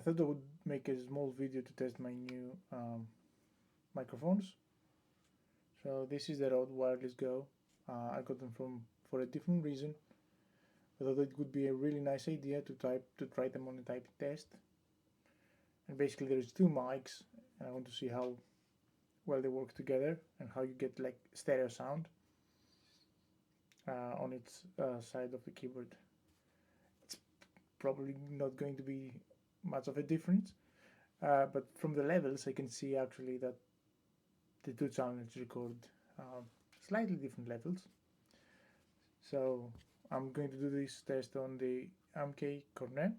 I thought I would make a small video to test my new microphones. So this is the Rode Wireless Go. I got them for a different reason. I thought it would be a really nice idea to try them on a typing test. And basically there's two mics, and I want to see how well they work together and how you get like stereo sound on its side of the keyboard. It's probably not going to be much of a difference, but from the levels I can see actually that the two channels record slightly different levels. So I'm going to do this test on the MK Cornet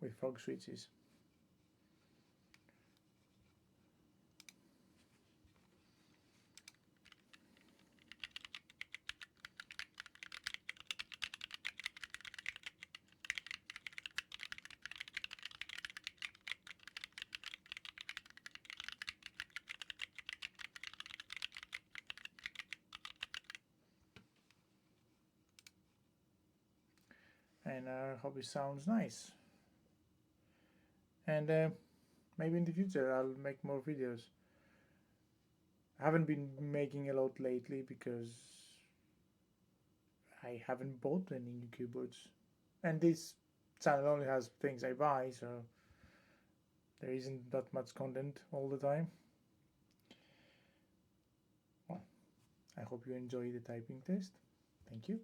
with frog switches. And I hope it sounds nice. And maybe in the future I'll make more videos. I haven't been making a lot lately because I haven't bought any new keyboards. And this channel only has things I buy, so there isn't that much content all the time. Well, I hope you enjoy the typing test. Thank you.